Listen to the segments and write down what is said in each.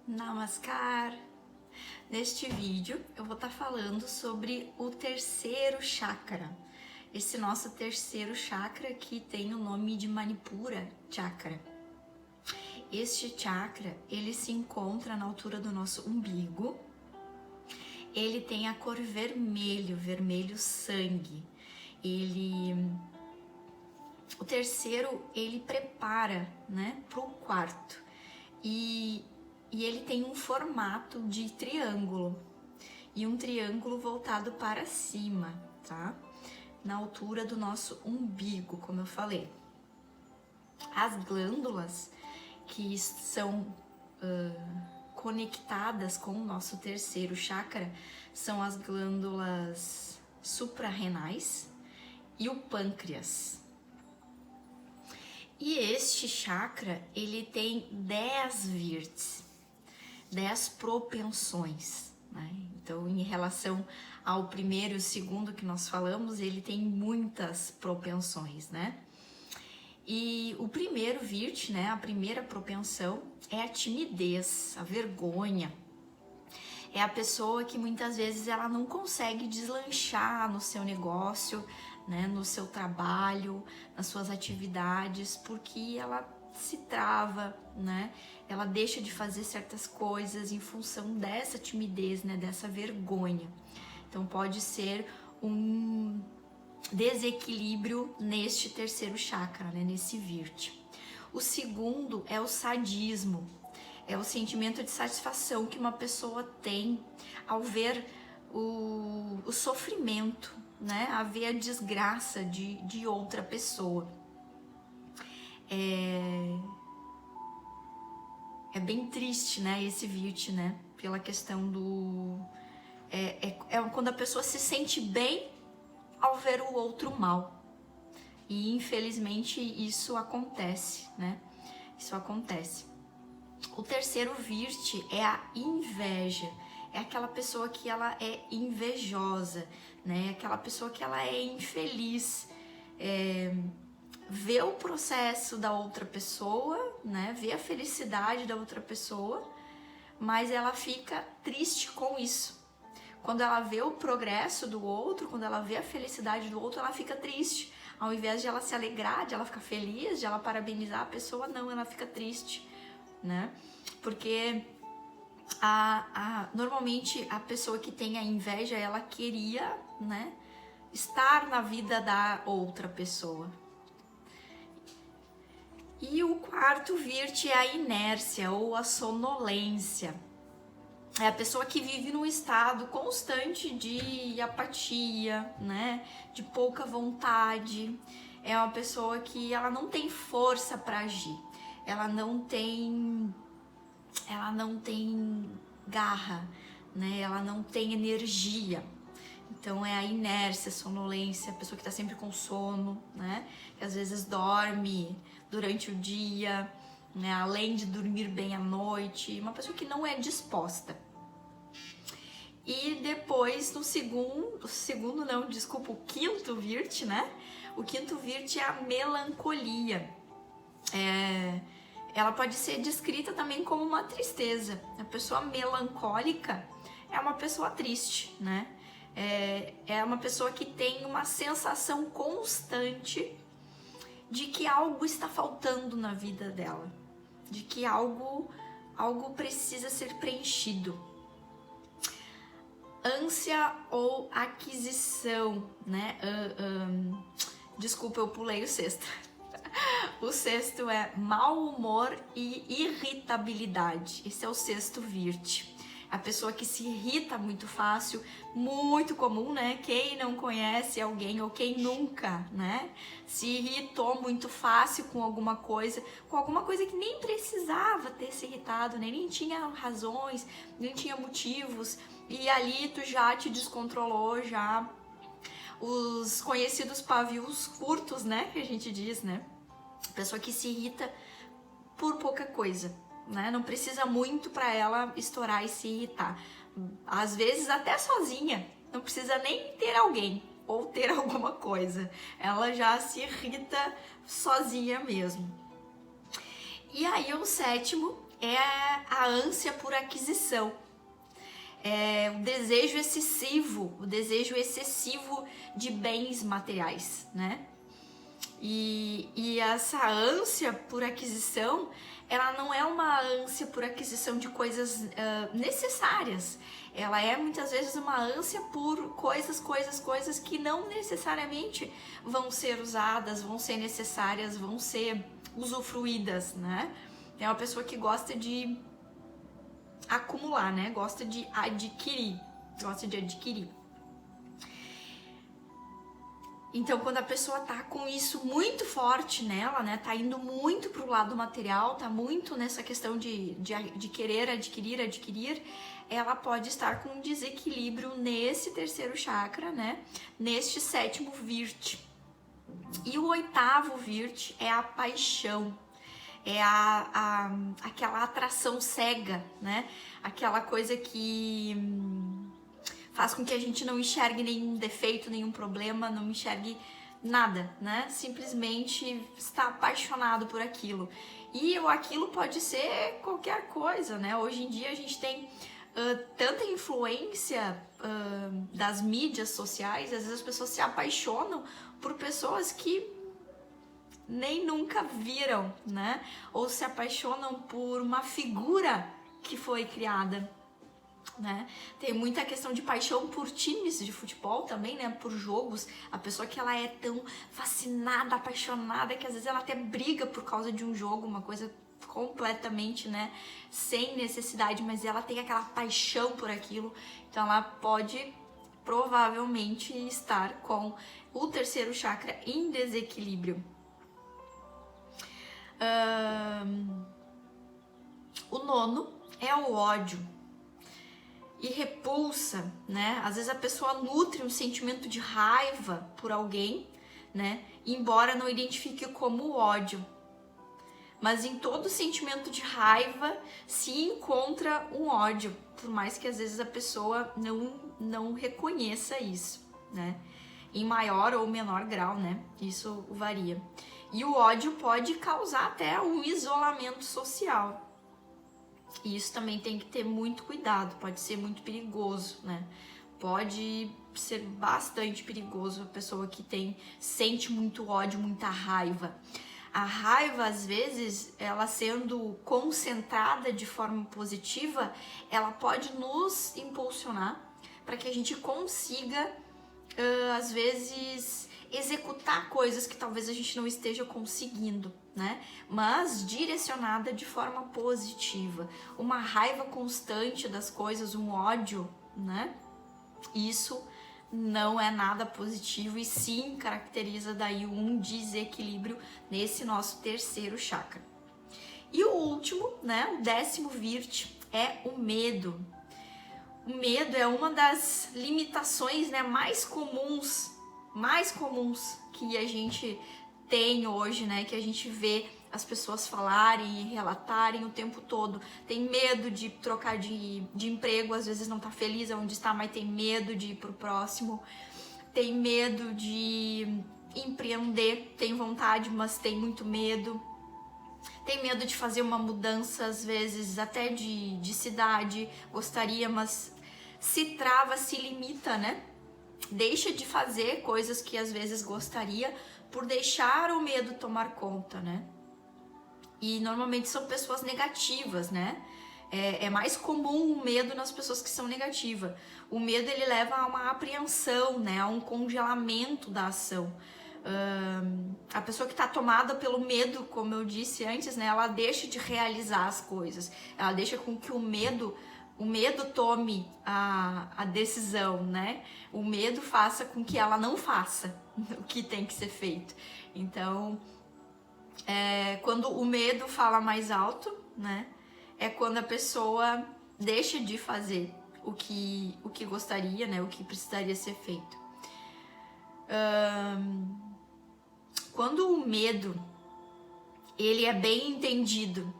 Namaskar! Neste vídeo eu vou estar falando sobre o terceiro chakra. Esse nosso terceiro chakra que tem o nome de Manipura Chakra. Este chakra, ele se encontra na altura do nosso umbigo. Ele tem a cor vermelho, vermelho sangue. O terceiro, ele prepara, né, para o quarto. E ele tem um formato de triângulo. E um triângulo voltado para cima, tá? Na altura do nosso umbigo, como eu falei. As glândulas que são conectadas com o nosso terceiro chakra são as glândulas suprarrenais e o pâncreas. E este chakra, ele tem 10 virts, 10 propensões, né? Então, em relação ao primeiro e o segundo que nós falamos, ele tem muitas propensões, né? E o primeiro virt, né, a primeira propensão é a timidez, a vergonha. É a pessoa que muitas vezes ela não consegue deslanchar no seu negócio, né, no seu trabalho, nas suas atividades, porque ela se trava, né? Ela deixa de fazer certas coisas em função dessa timidez, né, dessa vergonha. Então pode ser um desequilíbrio neste terceiro chakra, né, nesse virt. O segundo é o sadismo. É o sentimento de satisfação que uma pessoa tem ao ver o sofrimento, né? A ver a desgraça de outra pessoa. É bem triste, né, esse virt, né? Pela questão do... É quando a pessoa se sente bem ao ver o outro mal. E infelizmente isso acontece, né? Isso acontece. O terceiro virt é a inveja. É aquela pessoa que ela é invejosa, né? Aquela pessoa que ela é infeliz. Vê o processo da outra pessoa, né? Vê a felicidade da outra pessoa, mas ela fica triste com isso. Quando ela vê o progresso do outro, quando ela vê a felicidade do outro, ela fica triste. Ao invés de ela se alegrar, de ela ficar feliz, de ela parabenizar a pessoa, não, ela fica triste, né? Porque normalmente a pessoa que tem a inveja, ela queria, né, estar na vida da outra pessoa. E o quarto virt é a inércia ou a sonolência. É a pessoa que vive num estado constante de apatia, né, de pouca vontade. É uma pessoa que ela não tem força para agir. Ela não tem garra, né? Ela não tem energia. Então é a inércia, a sonolência, a pessoa que tá sempre com sono, né? Que às vezes dorme durante o dia, né? Além de dormir bem à noite, uma pessoa que não é disposta. E depois o quinto virt, né? O quinto virt é a melancolia. Ela pode ser descrita também como uma tristeza. A pessoa melancólica é uma pessoa triste, né? É uma pessoa que tem uma sensação constante de que algo está faltando na vida dela, de que algo precisa ser preenchido. Ânsia ou aquisição, né? Desculpa, eu pulei o sexto. O sexto é mau humor e irritabilidade. Esse é o sexto virt. A pessoa que se irrita muito fácil, muito comum, né? Quem não conhece alguém ou quem nunca, né, se irritou muito fácil com alguma coisa que nem precisava ter se irritado, né? Nem tinha razões, nem tinha motivos, e ali tu já te descontrolou, já os conhecidos pavios curtos, né, que a gente diz, né? Pessoa que se irrita por pouca coisa, né? Não precisa muito para ela estourar e se irritar. Às vezes até sozinha, não precisa nem ter alguém ou ter alguma coisa. Ela já se irrita sozinha mesmo. E aí o sétimo é a ânsia por aquisição. É o desejo excessivo de bens materiais, né? E essa ânsia por aquisição, ela não é uma ânsia por aquisição de coisas necessárias. Ela é muitas vezes uma ânsia por coisas que não necessariamente vão ser usadas, vão ser necessárias, vão ser usufruídas, né? É uma pessoa que gosta de acumular, né? Gosta de adquirir. Então, quando a pessoa tá com isso muito forte nela, né, tá indo muito pro lado material, tá muito nessa questão de querer adquirir, ela pode estar com um desequilíbrio nesse terceiro chakra, né, neste sétimo virt. E o oitavo virt é a paixão, é aquela atração cega, né, aquela coisa que faz com que a gente não enxergue nenhum defeito, nenhum problema, não enxergue nada, né? Simplesmente está apaixonado por aquilo. E aquilo pode ser qualquer coisa, né? Hoje em dia a gente tem tanta influência das mídias sociais, às vezes as pessoas se apaixonam por pessoas que nem nunca viram, né? Ou se apaixonam por uma figura que foi criada, né? Tem muita questão de paixão por times de futebol também, né? Por jogos. A pessoa que ela é tão fascinada, apaixonada, que às vezes ela até briga por causa de um jogo, uma coisa completamente, né, sem necessidade, mas ela tem aquela paixão por aquilo. Então ela pode provavelmente estar com o terceiro chakra em desequilíbrio. O nono é o ódio e repulsa, né? Às vezes a pessoa nutre um sentimento de raiva por alguém, né? Embora não identifique como ódio. Mas em todo sentimento de raiva se encontra um ódio, por mais que às vezes a pessoa não reconheça isso, né? Em maior ou menor grau, né? Isso varia. E o ódio pode causar até um isolamento social. E isso também tem que ter muito cuidado, pode ser muito perigoso, né? Pode ser bastante perigoso a pessoa que sente muito ódio, muita raiva. A raiva, às vezes, ela sendo concentrada de forma positiva, ela pode nos impulsionar para que a gente consiga, às vezes, executar coisas que talvez a gente não esteja conseguindo, né? Mas direcionada de forma positiva. Uma raiva constante das coisas, um ódio, né? Isso não é nada positivo e sim caracteriza daí um desequilíbrio nesse nosso terceiro chakra. E o último, né, o 10º virt, é o medo. O medo é uma das limitações, né, mais comuns que a gente tem hoje, né, que a gente vê as pessoas falarem e relatarem o tempo todo. Tem medo de trocar de emprego, às vezes não tá feliz onde está, mas tem medo de ir pro próximo. Tem medo de empreender, tem vontade, mas tem muito medo. Tem medo de fazer uma mudança, às vezes até de cidade, gostaria, mas se trava, se limita, né? Deixa de fazer coisas que às vezes gostaria por deixar o medo tomar conta, né? E normalmente são pessoas negativas, né? É mais comum o medo nas pessoas que são negativas. O medo, ele leva a uma apreensão, né? A um congelamento da ação. A pessoa que está tomada pelo medo, como eu disse antes, né? Ela deixa de realizar as coisas. Ela deixa com que o medo tome a decisão, né? O medo faça com que ela não faça o que tem que ser feito. Então, quando o medo fala mais alto, né? É quando a pessoa deixa de fazer o que gostaria, né? O que precisaria ser feito. Quando o medo, ele é bem entendido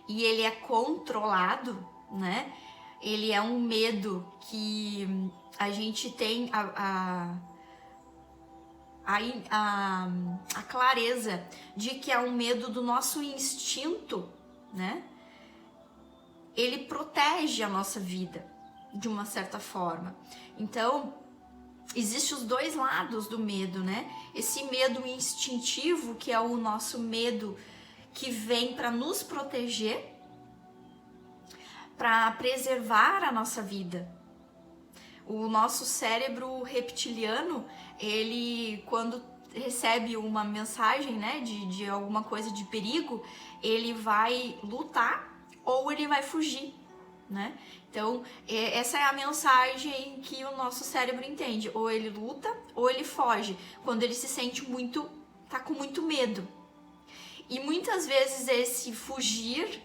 e ele é controlado, né? Ele é um medo que a gente tem a a clareza de que é um medo do nosso instinto, né? Ele protege a nossa vida de uma certa forma. Então, existem os dois lados do medo, né? Esse medo instintivo, que é o nosso medo que vem para nos proteger, para preservar a nossa vida. O nosso cérebro reptiliano, ele, quando recebe uma mensagem, né, de alguma coisa de perigo, ele vai lutar ou ele vai fugir, né? Então, essa é a mensagem que o nosso cérebro entende. Ou ele luta ou ele foge, quando ele se sente tá com muito medo. E muitas vezes esse fugir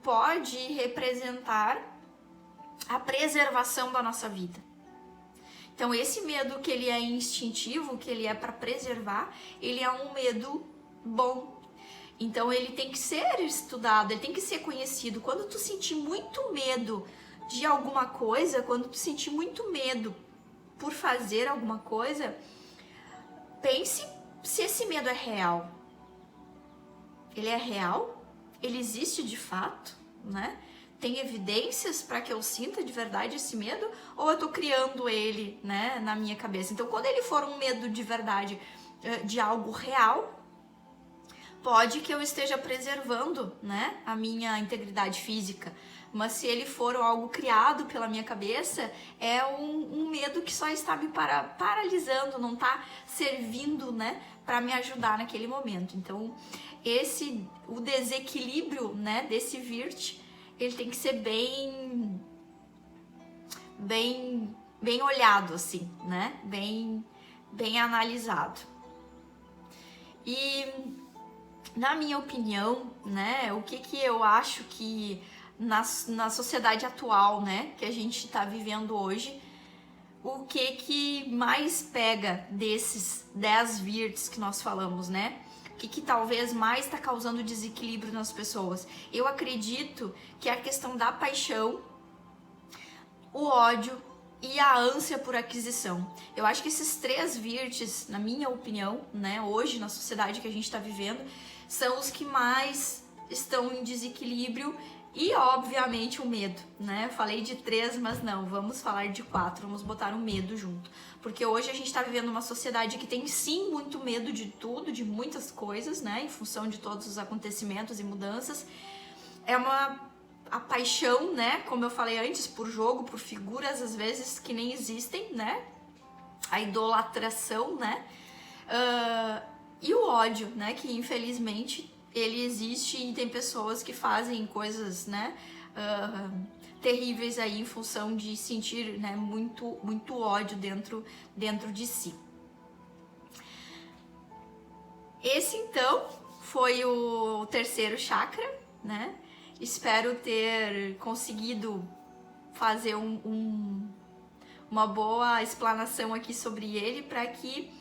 pode representar a preservação da nossa vida. Então, esse medo que ele é instintivo, que ele é para preservar, ele é um medo bom. Então, ele tem que ser estudado, ele tem que ser conhecido. Quando tu sentir muito medo de alguma coisa, quando tu sentir muito medo por fazer alguma coisa, pense se esse medo é real. Ele é real? Ele existe de fato, né? Tem evidências para que eu sinta de verdade esse medo? Ou eu tô criando ele, né, na minha cabeça? Então, quando ele for um medo de verdade, de algo real, pode que eu esteja preservando, né, a minha integridade física. Mas se ele for algo criado pela minha cabeça, é um medo que só está me paralisando, não está servindo, né, para me ajudar naquele momento. Então, o desequilíbrio, né, desse Virt, ele tem que ser bem olhado, assim, né, bem analisado. E, na minha opinião, né, o que eu acho que na sociedade atual, né, que a gente está vivendo hoje, o que mais pega desses 10 Virts que nós falamos, né? O que talvez mais está causando desequilíbrio nas pessoas? Eu acredito que é a questão da paixão, o ódio e a ânsia por aquisição. Eu acho que esses 3 Virts, na minha opinião, né, hoje na sociedade que a gente está vivendo, são os que mais estão em desequilíbrio. E, obviamente, o medo, né? Eu falei de 3, mas não, vamos falar de 4, vamos botar o medo junto. Porque hoje a gente tá vivendo uma sociedade que tem, sim, muito medo de tudo, de muitas coisas, né? Em função de todos os acontecimentos e mudanças. A paixão, né? Como eu falei antes, por jogo, por figuras, às vezes, que nem existem, né? A idolatração, né? E o ódio, né? Que, infelizmente, ele existe e tem pessoas que fazem coisas, né, terríveis aí em função de sentir, né, muito ódio dentro de si. Esse, então, foi o terceiro chakra, né? Espero ter conseguido fazer uma boa explanação aqui sobre ele para que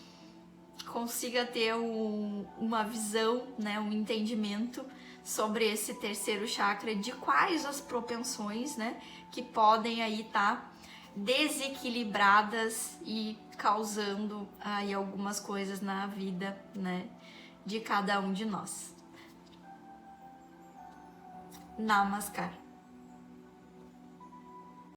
consiga ter uma visão, né, um entendimento sobre esse terceiro chakra, de quais as propensões, né, que podem aí estar desequilibradas e causando aí algumas coisas na vida, né, de cada um de nós. Namaskar.